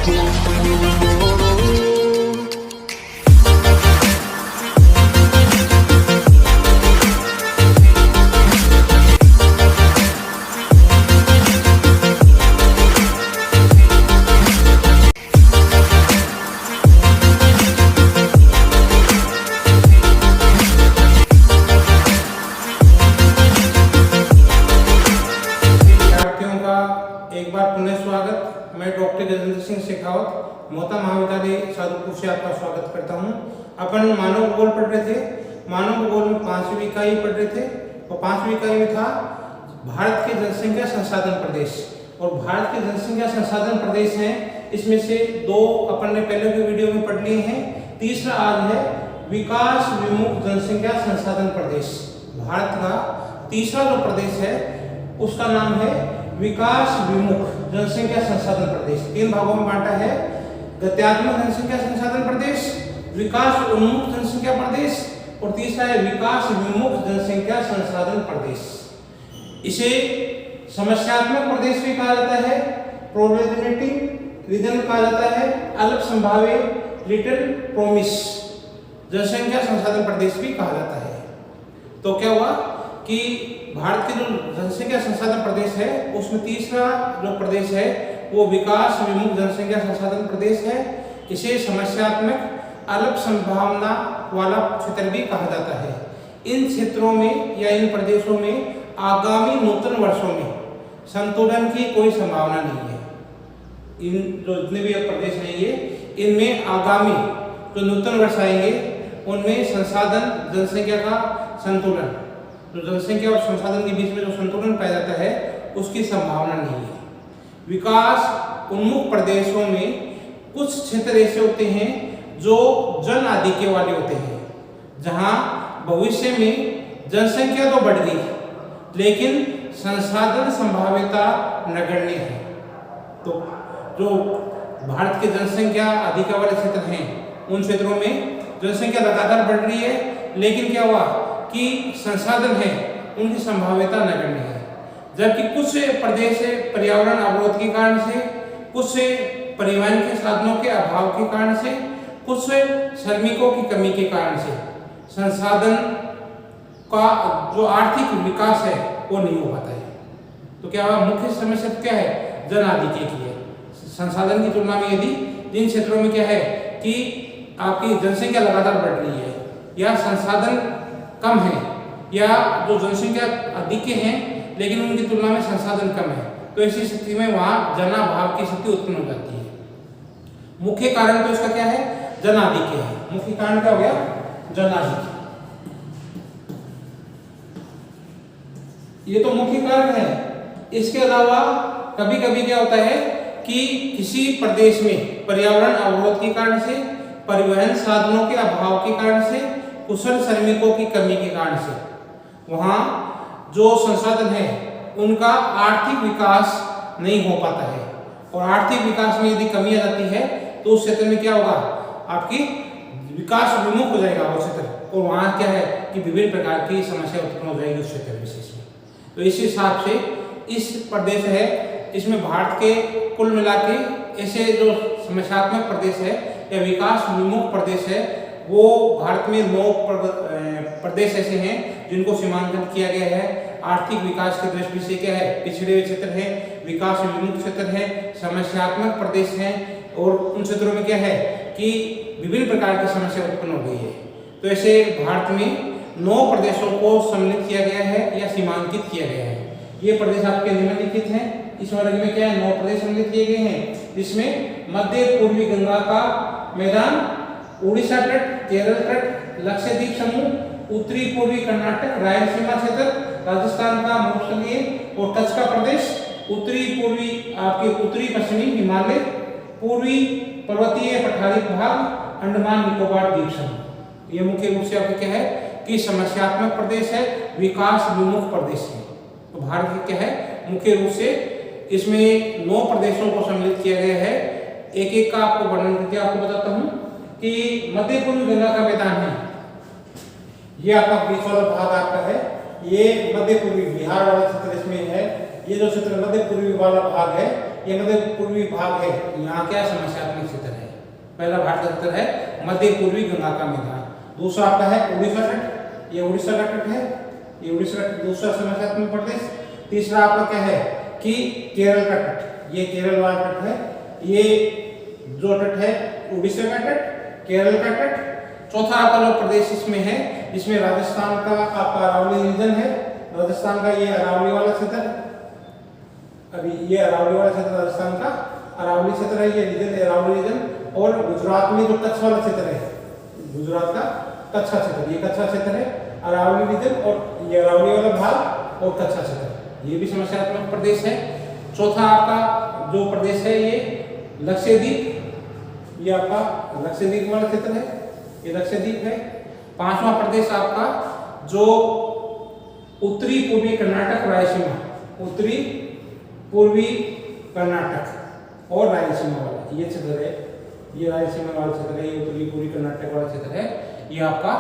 एक बार पुनः स्वागत। मैं डॉक्टर गजेंद्र सिंह शेखावत मोता महाविद्यालय सादुलपुर से आपका स्वागत करता हूं। अपन मानव भूगोल पढ़ रहे थे। मानव भूगोल में 5वीं इकाई पढ़ रहे थे और 5वीं इकाई में था भारत के जनसंख्या संसाधन प्रदेश। और भारत के जनसंख्या संसाधन प्रदेश हैं, इसमें से 2 अपन ने पहले के वीडियो में पढ़ लिए हैं। तीसरा आज है विकास विमुख जनसंख्या संसाधन प्रदेश। भारत का तीसरा जो प्रदेश है उसका नाम है विकास विमुख जनसंख्या संसाधन प्रदेश। 3 भागों में बांटा है, गत्यात्मक जनसंख्या संसाधन प्रदेश, विकास उन्मुख जनसंख्या प्रदेश और तीसरा है विकास विमुख जनसंख्या संसाधन प्रदेश। इसे समस्यात्मक प्रदेश भी कहा जाता है, प्रॉब्लमेटिक रीजन कहा जाता है, अल्प संभाव्य लिटिल प्रोमिस जनसंख्या संसाधन प्रदेश भी कहा जाता है। तो क्या हुआ कि भारत के जो जनसंख्या संसाधन प्रदेश है उसमें तीसरा जो प्रदेश है वो विकास विमुख जनसंख्या संसाधन प्रदेश है। इसे समस्यात्मक अल्प संभावना वाला क्षेत्र भी कहा जाता है। इन क्षेत्रों में या इन प्रदेशों में आगामी नूतन वर्षों में संतुलन की कोई संभावना नहीं है। इन जो जितने भी प्रदेश हैं ये, इनमें आगामी जो नूतन वर्ष आएंगे उनमें संसाधन जनसंख्या का संतुलन, जो जनसंख्या और संसाधन के बीच में जो संतुलन पाया जाता है उसकी संभावना नहीं है। विकास उन्मुख प्रदेशों में कुछ क्षेत्र ऐसे होते हैं जो जन आधिक्य वाले होते हैं, जहां भविष्य में जनसंख्या तो बढ़ गई लेकिन संसाधन संभाव्यता नगण्य है। तो जो भारत के जनसंख्या आधिक्य वाले क्षेत्र हैं उन क्षेत्रों में जनसंख्या लगातार बढ़ रही है, लेकिन क्या हुआ कि संसाधन है उनकी संभाव्यता नगण्य है। जबकि कुछ प्रदेश पर्यावरण अवरोध के कारण से, कुछ परिवहन के साधनों के अभाव के कारण से, कुछ श्रमिकों की कमी के कारण से संसाधन का जो आर्थिक विकास है वो नहीं हो पाता है। तो क्या मुख्य समस्या क्या है? जन आधिक्य की है। संसाधन की तुलना में यदि जिन क्षेत्रों में क्या है कि आपकी जनसंख्या लगातार बढ़ रही है या संसाधन कम है या जो जनसंख्या अधिक हैं लेकिन उनकी तुलना में संसाधन कम है, तो ऐसी स्थिति में वहां जनाभाव की स्थिति उत्पन्न हो जाती है। मुख्य कारण तो इसका क्या है? जनाधिक्य है। मुख्य कारण क्या हो गया? जनाधिक्य। ये तो मुख्य कारण है। इसके अलावा कभी कभी क्या होता है कि किसी प्रदेश में पर्यावरण अवरोध के कारण से, परिवहन साधनों के अभाव के कारण से, कुशल श्रमिकों की कमी के कारण से वहां जो संसाधन है उनका आर्थिक विकास नहीं हो पाता है। और आर्थिक विकास में यदि कमी आ जाती है तो उस क्षेत्र में क्या होगा? आपकी विकास विमुख हो जाएगा वो क्षेत्र, और वहां क्या है कि विभिन्न प्रकार की समस्या उत्पन्न हो जाएगी उस क्षेत्र विशेष में। तो इस हिसाब से इस प्रदेश है, इसमें भारत के कुल मिला के ऐसे जो समस्यात्मक प्रदेश है या विकास विमुख प्रदेश है वो भारत में 9 प्रदेश ऐसे हैं जिनको सीमांकन किया गया है। आर्थिक विकास की दृष्टि से क्या है? पिछड़े हुए क्षेत्र है, विकास विमुख क्षेत्र है, समस्यात्मक प्रदेश हैं, और उन क्षेत्रों में क्या है कि विभिन्न प्रकार की समस्या उत्पन्न हो गई है। तो ऐसे भारत में 9 प्रदेशों को सम्मिलित किया गया है या सीमांकित किया गया है। ये प्रदेश आपके निम्नलिखित हैं। इस वर्ग में क्या है? 9 प्रदेश सम्मिलित किए गए हैं, जिसमें मध्य पूर्वी गंगा का मैदान, उड़ीसा तट, केरल तट, लक्षद्वीप समूह, उत्तरी पूर्वी कर्नाटक, रायलसीमा क्षेत्र, राजस्थान का मरुस्थलीय और कच्छ का प्रदेश, उत्तरी पूर्वी आपके उत्तरी पश्चिमी हिमालय, पूर्वी पर्वतीय पठारी भाग, अंडमान निकोबार द्वीप समूह। ये मुख्य रूप से आपके क्या है कि समस्यात्मक प्रदेश है, विकास विमुख प्रदेश है। तो भारत के क्या है मुख्य रूप से इसमें 9 प्रदेशों को सम्मिलित किया गया है। एक एक का आपको वर्णन करके आपको बताता हूँ कि मध्य पूर्वी गंगा का मैदान है, ये आपका बीच वाला भाग आपका है, ये मध्य पूर्वी बिहार वाला क्षेत्र इसमें है। ये जो क्षेत्र मध्य पूर्वी वाला भाग है ये मध्य पूर्वी भाग है, यहाँ क्या समस्यात्मक क्षेत्र है। पहला भारत का क्षेत्र है मध्य पूर्वी गंगा का मैदान। दूसरा आपका है उड़ीसा तट, ये उड़ीसा का तट है, ये उड़ीसा का दूसरा समस्यात्मक प्रदेश। तीसरा आपका क्या है कि केरल का तट, ये केरल वाला तट है, ये जो तट है उड़ीसा का तट, केरल का तट। चौथा आपका जो प्रदेश इसमें है, इसमें राजस्थान का आपका अरावली रीजन है, राजस्थान का ये अरावली वाला क्षेत्र, अभी ये अरावली वाला क्षेत्र राजस्थान का अरावली क्षेत्र है, ये रीजन अरावली रीजन। और गुजरात में जो कच्छ वाला क्षेत्र है, गुजरात का कच्छा क्षेत्र, ये कच्छा क्षेत्र है, अरावली रीजन और ये अरावली वाला भाग और कच्छा क्षेत्र, ये भी समस्यात्मक प्रदेश है। चौथा आपका जो प्रदेश है ये लक्षद्वीप, ये आपका लक्षद्वीप वाला क्षेत्र है, ये लक्षद्वीप है। पांचवा प्रदेश आपका जो उत्तरी पूर्वी कर्नाटक रायलसीमा, उत्तरी पूर्वी कर्नाटक और रायलसीमा वाला ये क्षेत्र है, ये रायलसीमा वाला क्षेत्र है, ये उत्तरी पूर्वी कर्नाटक वाला क्षेत्र है, ये आपका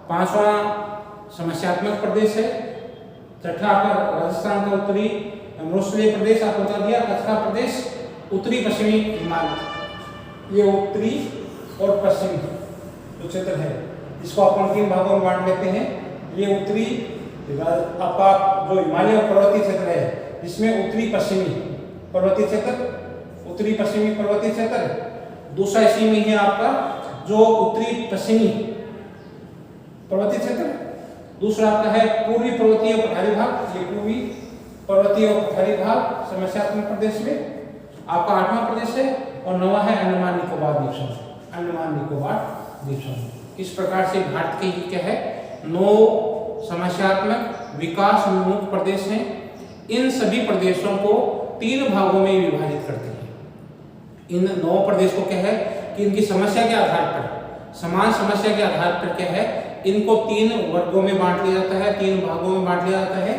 पांचवा समस्यात्मक प्रदेश है। छठा आपका राजस्थान का उत्तरी मरुस्थलीय प्रदेश आपको बता दिया। कच्छा प्रदेश उत्तरी पश्चिमी हिमालय, ये उत्तरी और पश्चिमी जो क्षेत्र है इसको अपन तीन भागों में बांट लेते हैं। ये उत्तरी आपका जो हिमालय पर्वतीय क्षेत्र है इसमें उत्तरी पश्चिमी पर्वतीय क्षेत्र, उत्तरी पश्चिमी पर्वतीय क्षेत्र। दूसरा इसी में है आपका जो उत्तरी पश्चिमी पर्वतीय क्षेत्र। दूसरा आपका है पूर्वी पर्वतीय और पठारी भाग, ये पूर्वी पर्वतीय और पठारी भाग समस्यात्मक प्रदेश में आपका आठवां प्रदेश है। और नौवां है अंडमान निकोबार द्वीप समूह, अंडमान निकोबार द्वीप समूह। इस प्रकार से भारत के क्या है 9 समस्यात्मक विकास विमुख प्रदेश हैं। इन सभी प्रदेशों को 3 भागों में विभाजित करते हैं। इन 9 प्रदेश को क्या है कि इनकी समस्या के आधार पर, समान समस्या के आधार पर क्या है इनको 3 वर्गों में बांट लिया जाता है, 3 भागों में बांट लिया जाता है।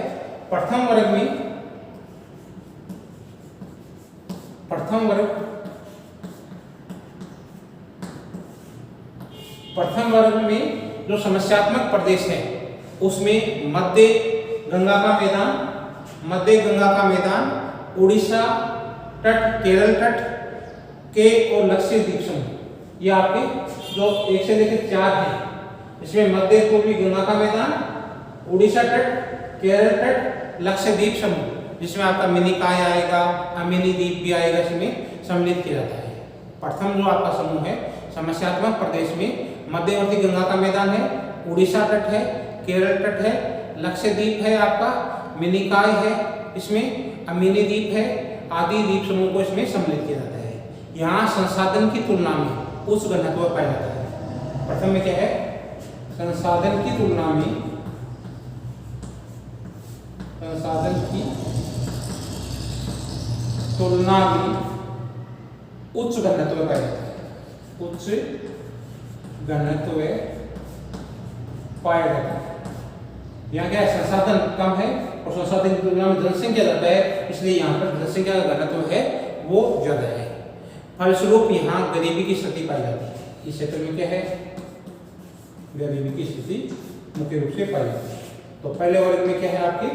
प्रथम वर्ग में जो समस्यात्मक प्रदेश है उसमें मध्य गंगा का मैदान, उड़ीसा तट, केरल तट के और लक्षद्वीप समूह, ये आपके जो 1 से लेकर 4 है। इसमें मध्य पूर्वी गंगा का मैदान, उड़ीसा तट, केरल तट, लक्षद्वीप समूह, जिसमें आपका मिनिकॉय आएगा, अमिनी द्वीप भी आएगा, इसमें सम्मिलित किया जाता है। प्रथम जो आपका समूह है समस्यात्मक प्रदेश में मध्यवर्ती गंगा का मैदान है, उड़ीसा तट है, केरल तट है, लक्षद्वीप है, आपका मिनिकॉय है, इसमें अमिनी द्वीप है, आदि द्वीप समूह को इसमें सम्मिलित किया जाता है। यहाँ संसाधन की तुलना में उच्च घनत्व पाया जाता है। प्रथम में क्या है संसाधन की तुलना में उच्च घनत्व पाया जाता है, उच्च घनत्व पाया जाता है। यहाँ क्या है संसाधन कम है और संसाधन की तुलना में जनसंख्या ज्यादा है, इसलिए यहाँ पर जनसंख्या का घनत्व है वो ज्यादा है। फलस्वरूप यहाँ गरीबी की स्थिति पाई जाती है। इस क्षेत्र में क्या है गरीबी की स्थिति मुख्य रूप से पाई जाती है। तो पहले वर्ग में क्या है आपकी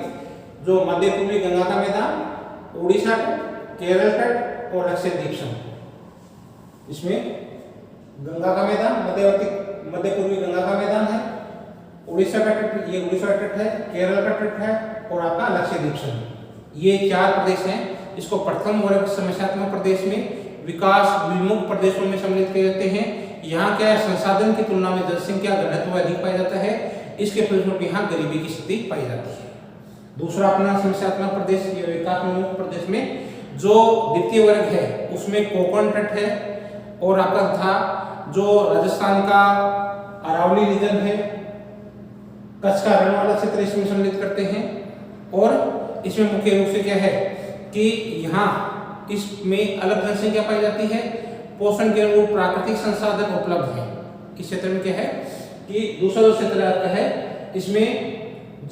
जो मध्य पूर्वी गंगा का मैदान, उड़ीसा तट, केरल तट और लक्षद्वीप समूह, इसमें गंगा का मैदान मध्य पूर्वी गंगा का मैदान है, उड़ीसा का तट, ये उड़ीसा का तट है, केरल का तट है और आपका लक्षद्वीप समूह, ये 4 प्रदेश हैं। इसको प्रथम वर्ग समस्यात्मक प्रदेश में विकास विमुख प्रदेशों में सम्मिलित किए जाते हैं। यहाँ क्या है संसाधन की तुलना में जनसंख्या घनत्व अधिक पाया जाता है, इसके फलस्वरूप यहाँ गरीबी की स्थिति पाई जाती है। दूसरा अपना समस्यात्मक प्रदेश ये विकास विमुख प्रदेश में जो द्वितीय वर्ग है उसमें कोकण तट है और आपका था जो राजस्थान का अरावली रीजन है, कच्छ का रण वाला क्षेत्र इसमें सम्मिलित करते हैं। और इसमें मुख्य रूप से क्या है कि यहाँ इसमें अलग जनसंख्या पाई जाती है, पोषण के अनुरूप प्राकृतिक संसाधन उपलब्ध है। इस क्षेत्र में क्या है कि दूसरा जो क्षेत्र आता है इसमें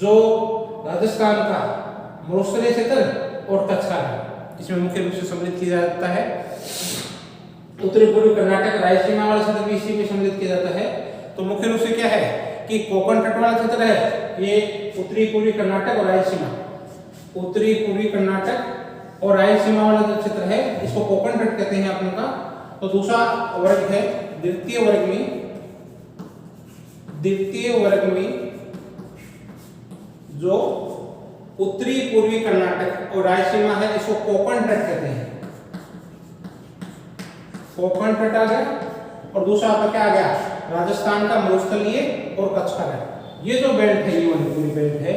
जो राजस्थान का मरुस्थलीय क्षेत्र और कच्छ का इसमें मुख्य रूप से सम्मिलित किया जाता है। उत्तरी पूर्वी कर्नाटक रायलसीमा वाला क्षेत्र भी इसी में सम्मिलित किया जाता है। तो मुख्य रूप से क्या है कि कोकण तट वाला क्षेत्र है ये उत्तरी पूर्वी कर्नाटक और रायलसीमा, उत्तरी पूर्वी कर्नाटक और रायलसीमा वाला जो क्षेत्र है इसको कोकण तट कहते हैं अपन का। तो दूसरा वर्ग है द्वितीय वर्ग में जो उत्तरी पूर्वी कर्नाटक और रायलसीमा है इसको कोकण तट कहते हैं। कोकण तट आ गया और दूसरा आपका क्या आ गया, राजस्थान का मरुस्थलीय और कच्छ का रण। ये जो बेल्ट है ये वाली पूरी बेल्ट है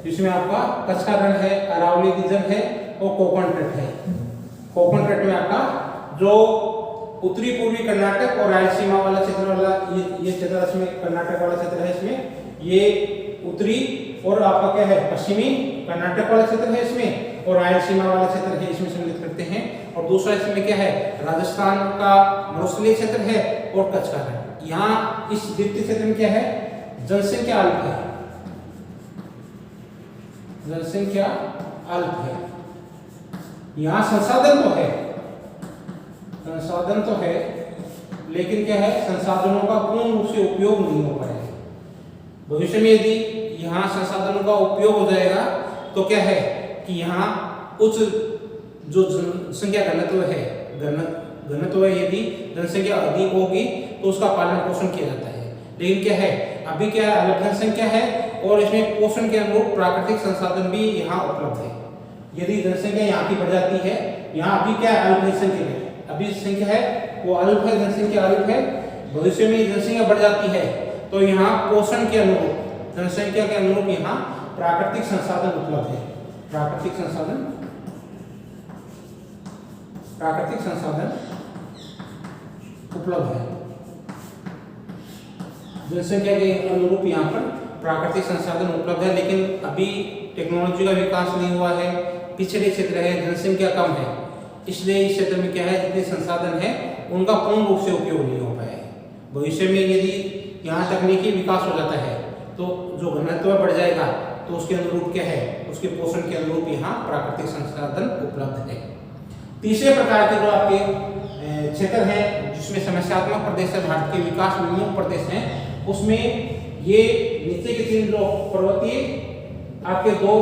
जिसमें आपका कच्छ का रण है, अरावली रीजन है और कोकण तट है। कोकण तट में आपका जो उत्तरी पूर्वी कर्नाटक और रायलसीमा वाला क्षेत्र वाला ये क्षेत्र इसमें कर्नाटक वाला क्षेत्र है, इसमें ये उत्तरी और आपका क्या है पश्चिमी कर्नाटक वाला क्षेत्र है इसमें, और रायलसीमा वाला क्षेत्र है इसमें सम्मिलित करते हैं। और दूसरा इसमें क्या है राजस्थान का मरुस्थलीय क्षेत्र है और कच्छ का रण। यहाँ इस द्वितीय क्षेत्र में क्या है जनसंख्या अल्प है, जनसंख्या अल्प है। यहाँ संसाधन तो है लेकिन क्या है संसाधनों का पूर्ण रूप से उपयोग नहीं हो पाएगा। भविष्य में यदि यहाँ संसाधनों का उपयोग हो जाएगा तो क्या है कि यहाँ उच्च जो जनसंख्या घनत्व है यदि जनसंख्या अधिक होगी तो उसका पालन पोषण किया जाता है। लेकिन क्या है अभी क्या है अल्प जनसंख्या है और इसमें पोषण के अनुरूप प्राकृतिक संसाधन भी यहाँ उपलब्ध है। यदि जनसंख्या यहाँ की बढ़ जाती है, यहाँ अभी क्या है अल्प जनसंख्या है, अभी संख्या है वो अल्प है, जनसंख्या अल्प है। भविष्य में जनसंख्या बढ़ जाती है तो यहाँ पोषण के अनुरूप जनसंख्या के अनुरूप यहाँ प्राकृतिक संसाधन उपलब्ध है। प्राकृतिक संसाधन उपलब्ध है। जनसंख्या के अनुरूप यहाँ पर प्राकृतिक संसाधन उपलब्ध है, लेकिन अभी टेक्नोलॉजी का विकास नहीं हुआ है, पिछड़े क्षेत्र है, जनसंख्या कम है, इसलिए इस क्षेत्र में क्या है जितने संसाधन है उनका पूर्ण रूप से उपयोग नहीं हो पाया है। भविष्य में यदि यहाँ तकनीकी विकास हो जाता है तो जो घनत्व बढ़ जाएगा तो उसके अनुरूप क्या है उसके पोषण के अनुरूप यहाँ प्राकृतिक संसाधन उपलब्ध है। तीसरे प्रकार के जो आपके क्षेत्र हैं जिसमें समस्यात्मक प्रदेश है, भारत के विकास विमुख प्रदेश हैं, उसमें ये नीचे के तीन जो पर्वतीय आपके दो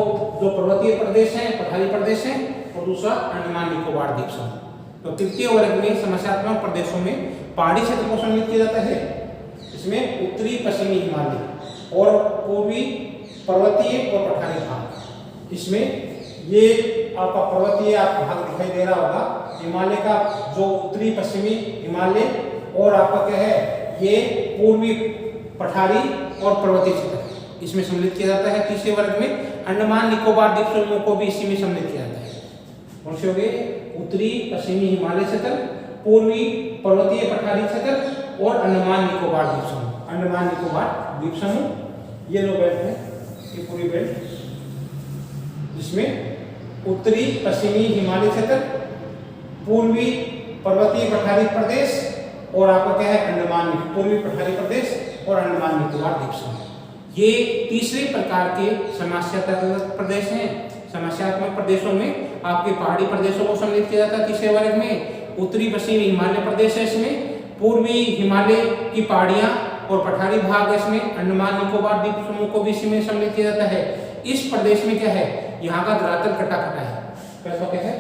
जो पर्वतीय प्रदेश हैं पठारी प्रदेश हैं और दूसरा अंडमान निकोबार द्वीप समूह। तो तृतीय वर्ग में समस्यात्मक प्रदेशों में पहाड़ी क्षेत्र को सम्मिलित किया जाता है। इसमें उत्तरी पश्चिमी हिमालय और पूर्वी पर्वतीय और पठारी भाग। इसमें ये आपका पर्वतीय आप भाग दिखाई दे रहा होगा, हिमालय का जो उत्तरी पश्चिमी हिमालय और आपका क्या है ये पूर्वी पठारी और पर्वतीय क्षेत्र इसमें सम्मिलित किया जाता है। तीसरे वर्ग में अंडमान निकोबार द्वीप समूह को भी इसी में सम्मिलित किया जाता है। कौन से हो गए उत्तरी पश्चिमी हिमालय क्षेत्र, पूर्वी पर्वतीय पठारी क्षेत्र और अंडमान निकोबार द्वीप समूह। अंडमान निकोबार द्वीप समूह ये जो बेल्ट है ये पूरी बेल्ट जिसमें उत्तरी पश्चिमी हिमालय क्षेत्र, पूर्वी पर्वतीय पठारी प्रदेश और आपका क्या है अंडमान पूर्वी पठारी प्रदेश और अंडमान निकोबार द्वीप समूह। ये तीसरे प्रकार के समस्यात्मक प्रदेश हैं। समस्यात्मक प्रदेशों में आपके पहाड़ी प्रदेशों को सम्मिलित किया जाता है तीसरे वर्ग में। उत्तरी पश्चिमी हिमालय प्रदेश है इसमें, पूर्वी हिमालय की पहाड़ियां और पठारी भाग है इसमें, अंडमान निकोबार द्वीप समूह को भी इसमें सम्मिलित किया जाता है। इस प्रदेश में क्या है यहाँ का धरातल कटा है। कैसा क्या है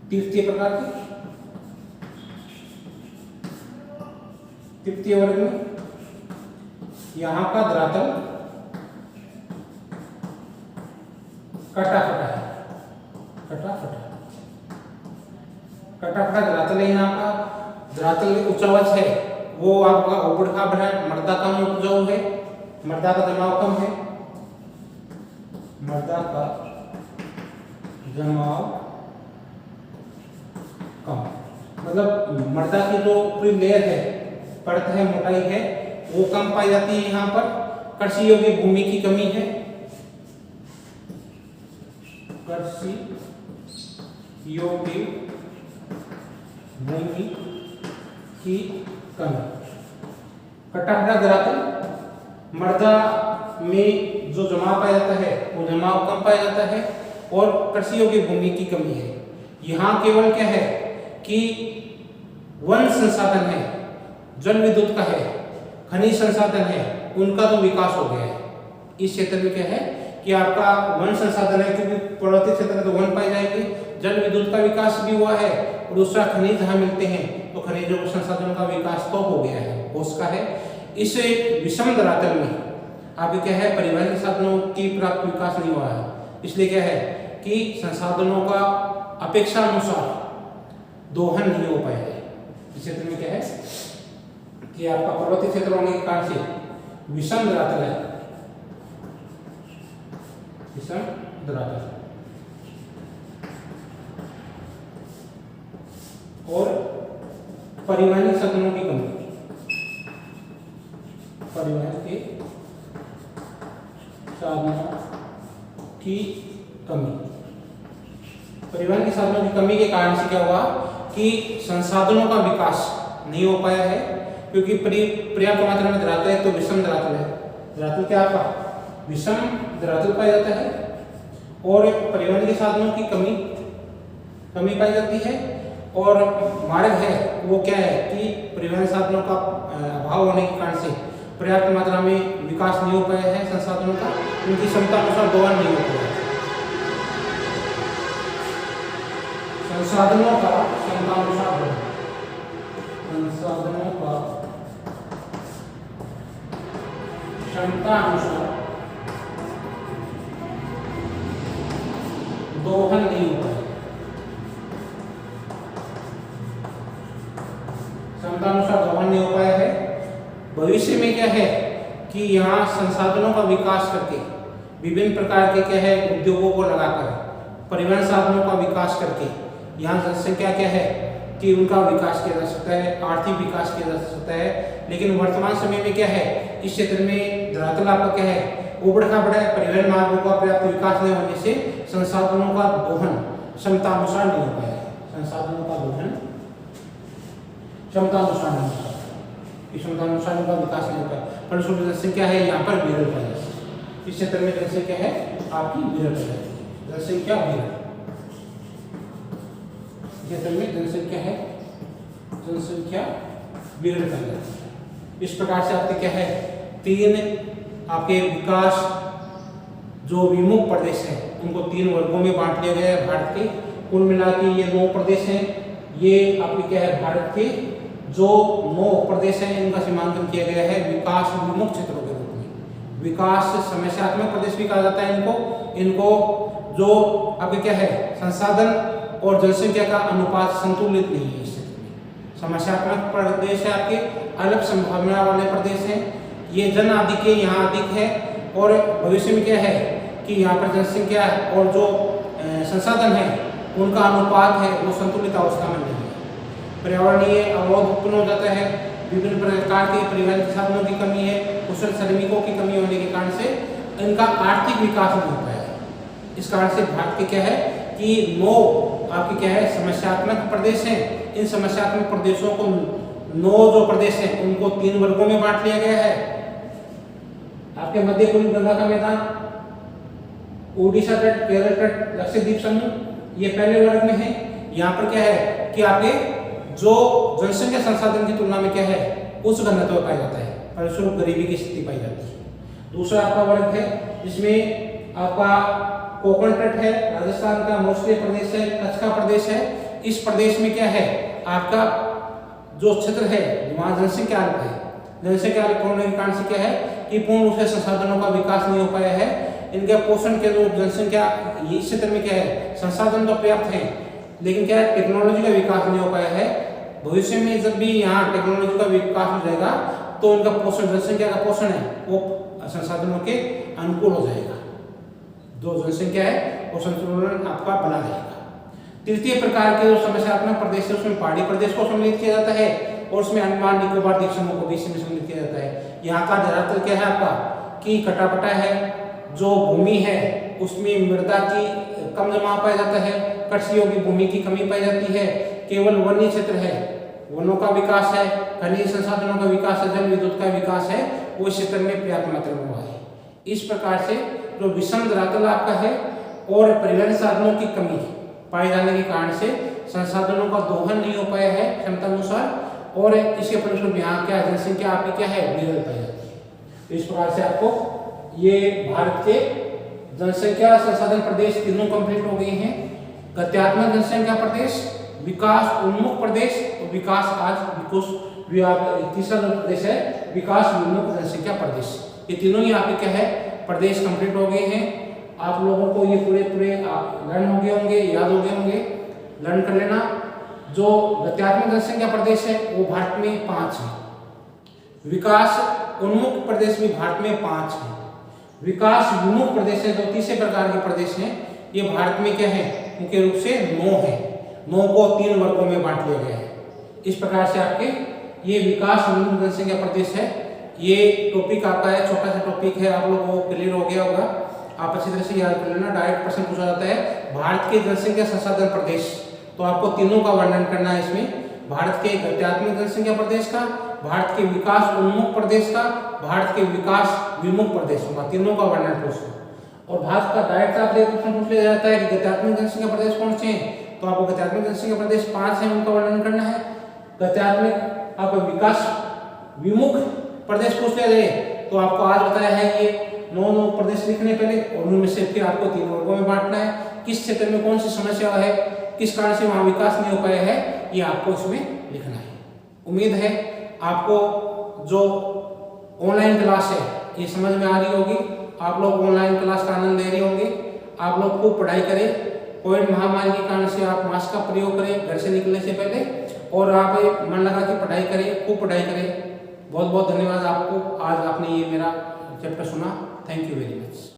तृतीय प्रकार की तृतीय वर्ग में यहाँ का धरातल कटा है, कटा धरातल है। यहाँ का धरातल उच्चावच है वो आपका ऊबड़ खाबड़ है, मृदा कम उपजाऊ है, मृदा का जमाव कम है, मृदा का जमाव कम मतलब मृदा की जो पूरी लेयर है परत है मोटाई है वो कम पाई जाती है। यहाँ पर कृषि योग्य भूमि की कमी है, कृषि योग्य भूमि की कमी। कटा धरातल मृदा में जो जमाव पाया जाता है वो जमाव कम पाया जाता है और कृषि योग्य भूमि की कमी है। यहाँ केवल क्या है कि वन संसाधन है, जल विद्युत का है, खनिज संसाधन है, उनका तो विकास हो गया है। इस क्षेत्र में क्या है कि आपका वन संसाधन है क्योंकि पर्वतीय क्षेत्र में दोहन पाई जाएगी, जल विद्युत का विकास भी हुआ है, और दूसरा खनिज जहाँ मिलते हैं तो खनिजों के संसाधनों का विकास तो हो गया है, हो उसका है। इस विषम धरातल में आपके क्या है, परिवहन के साधनों की प्राप्त विकास नहीं हुआ है, इसलिए क्या है कि संसाधनों का अपेक्षा अनुसार दोहन नहीं हो पाया है। इस क्षेत्र में क्या है कि आपका पर्वतीय क्षेत्र होने के कारण से विषम धरातल है, विषम धरातल, और परिवहन साधनों की कमी, परिवहन के साधनों की कमी, परिवहन के साधनों की कमी के कारण से क्या हुआ कि संसाधनों का विकास नहीं हो पाया है, क्योंकि पर्याप्त मात्रा में धरातल है तो विषम धरातल है, धरातल क्या आपका विषम धरातल पाया जाता है, और परिवहन के साधनों की कमी पाई जाती है, और मार्ग है वो क्या है कि परिवहन साधनों का अभाव होने के कारण से पर्याप्त मात्रा में विकास नहीं हो पाया है संसाधनों का, उनकी क्षमता अनुसार दोहन नहीं हो पाया, संसाधनों का क्षमता अनुसार, संसाधनों का क्षमता अनुसार दोहन नहीं हो पाया, क्षमता अनुसार दोहन नहीं हो पाया है। भविष्य में क्या है कि यहाँ संसाधनों का विकास करके विभिन्न प्रकार के क्या है उद्योगों को लगाकर परिवहन साधनों का विकास करके यहाँ जनसंख्या क्या है कि उनका विकास किया जा सकता है, आर्थिक विकास किया जा सकता है। लेकिन वर्तमान समय में क्या है, इस क्षेत्र में धरातल आपका क्या है उबड़ खाबड़ है, परिवहन मार्गों का पर्याप्त विकास नहीं होने से संसाधनों का दोहन क्षमता अनुसार नहीं हो पाया है, संसाधनों का दोहन क्षमता अनुसार नहीं हो पाया, क्षमता अनुसार उनका विकास नहीं हो पाया, फलस्वरूप जनसंख्या है यहाँ पर विरल पाई जाती है। इस क्षेत्र में जनसंख्या है आपकी विरल पाई जाती है, जनसंख्या विरल, क्षेत्र में जनसंख्या है, जनसंख्या विरल पाई जाती है। इस प्रकार से आपके क्या है तीन आपके विकास जो विमुख प्रदेश है उनको तीन वर्गों में बांट लिया गया है भारत के, कुल मिला के ये 9 प्रदेश हैं। ये आपके क्या है भारत के जो 9 प्रदेश हैं इनका सीमांकन किया गया है विकास विमुख क्षेत्रों के रूप में। विकास समस्यात्मक प्रदेश भी कहा जाता है इनको जो आपके क्या है संसाधन और जनसंख्या का अनुपात संतुलित नहीं है। इस क्षेत्र में समस्यात्मक प्रदेश है आपके, अल्प संभावना वाले प्रदेश हैं, ये जन अधिक के यहाँ अधिक है, और भविष्य में क्या है कि यहाँ पर जनसंख्या और जो संसाधन है उनका अनुपात है वो संतुलित अवस्था में नहीं है। पर्यावरणीय अवरोध उत्पन्न हो जाता है, विभिन्न प्रकार के परिवहन के साधनों की कमी है, कुशल श्रमिकों की कमी होने के कारण से इनका आर्थिक विकास नहीं हो पाया है। इस कारण से भारत के क्या है कि 9 आपके क्या है समस्यात्मक प्रदेश हैं। इन समस्यात्मक प्रदेशों को 9 जो प्रदेश हैं उनको 3 वर्गों में बांट लिया गया है। आपके मध्य पूर्वी गंगा का मैदान, ओडिशा तट, केरल तट, लक्षद्वीप समूह, ये पहले वर्ग में है। यहाँ पर क्या है कि आपके जो जनसंख्या संसाधन की तुलना में क्या है उच्च घनत्व पाया जाता है, फलस्वरूप गरीबी की स्थिति पाई जाती है। दूसरा आपका वर्ग है जिसमें आपका कोकण तट है, राजस्थान का मोस्टली प्रदेश है, कच्छ का प्रदेश है। इस प्रदेश में क्या है आपका जो क्षेत्र है वहाँ जनसंख्या अल्प है। जनसंख्या अल्प होने के कारण से क्या है कि पूर्ण रूप से संसाधनों का विकास नहीं हो पाया है। इनके पोषण के जो जनसंख्या इस क्षेत्र में क्या है संसाधन तो पर्याप्त है, लेकिन क्या है टेक्नोलॉजी का विकास नहीं हो पाया है। भविष्य में जब भी यहाँ टेक्नोलॉजी का विकास हो जाएगा तो उनका पोषण, जनसंख्या का पोषण है वो संसाधनों के अनुकूल हो जाएगा। जो जनसंख्या है वो संतुलन आपका बना रहेगा। तृतीय प्रकार के जो समस्यात्मक प्रदेश है उसमें पहाड़ी प्रदेश को सम्मिलित किया जाता है और उसमें अंडमान निकोबार द्वीप समूह को भी सम्मिलित किया जाता है। यहाँ का धरातल क्या है आपका कि कटापटा है, जो भूमि है उसमें मृदा की कम जमाव पाया जाता है, कृषि योग्य भूमि की कमी पाई जाती है, केवल वन्य क्षेत्र है, वनों का विकास है, खनिज संसाधनों का विकास है, जल विद्युत का विकास है वो इस क्षेत्र में पर्याप्त मात्रा में हुआ है। इस प्रकार से जो विषम धरातल आपका है और परिवहन साधनों की कमी पाए जाने के कारण से संसाधनों का दोहन नहीं हो पाया है क्षमता अनुसार, और इसके परिणामस्वरूप यहाँ क्या जनसंख्या आपकी क्या है विरल पाई जाती है। तो इस प्रकार से आपको ये भारत के जनसंख्या संसाधन प्रदेश तीनों कंप्लीट हो गए हैं। गत्यात्मक जनसंख्या प्रदेश, विकास उन्मुख प्रदेश और विकास तीसरा प्रदेश है विकास उन्मुख जनसंख्या प्रदेश। ये तीनों ही आपके क्या है प्रदेश कंप्लीट हो गए हैं। आप लोगों को ये पूरे लर्न हो गए होंगे, याद हो गए होंगे, लर्न कर लेना। जो गत्यात्मक जनसंख्या प्रदेश है वो भारत में 5 है। विकास उन्मुख प्रदेश भी भारत में 5 है। विकास विमुख प्रदेश है जो तीसरे प्रकार के प्रदेश हैं, ये भारत में क्या है मुख्य रूप से 9 है। 9 को 3 वर्गों में बांट लिया गया है। इस प्रकार से आपके ये विकास विमुख जनसंख्या प्रदेश है। ये टॉपिक आपका है, छोटा सा टॉपिक है, आप लोगों को क्लियर हो गया होगा। आप अच्छी तरह से याद कर लेना। डायरेक्ट प्रश्न पूछा जाता है भारत के जनसंख्या संसाधन प्रदेश, तो आपको तीनों का वर्णन करना है इसमें। भारत के गत्यात्मक जनसंख्या प्रदेश का, भारत के विकास उन्मुख प्रदेश का, भारत के विकास विमुख प्रदेशों का, तीनों का वर्णन पूछना। और भारत का डायरेक्ट आपसे प्रश्न पूछ लिया जाता है कि गत्यात्मक जनसंख्या प्रदेश कौन से हैं, तो आपको गत्यात्मक जनसंख्या प्रदेश 5 है, उनका वर्णन करना है। गत्यात्मक आपको विकास विमुख प्रदेश पूछ लिया जाए तो आपको आज बताया है ये 9 प्रदेश लिखने पहले, और उनमें से फिर आपको 3 वर्गों में बांटना है। किस क्षेत्र में कौन सी समस्या है, किस कारण से वहां विकास नहीं हो पाया है, ये आपको इसमें लिखना है। उम्मीद है आपको जो ऑनलाइन क्लास है ये समझ में आ रही होगी। आप लोग ऑनलाइन क्लास का आनंद ले रहे होंगे। आप लोग खूब पढ़ाई करें। कोविड महामारी के कारण से आप मास्क का प्रयोग करें घर से निकलने से पहले, और आप मन लगा के पढ़ाई करें, खूब पढ़ाई करें। बहुत बहुत धन्यवाद आपको, आज आपने ये मेरा चैप्टर सुना। Thank you very much.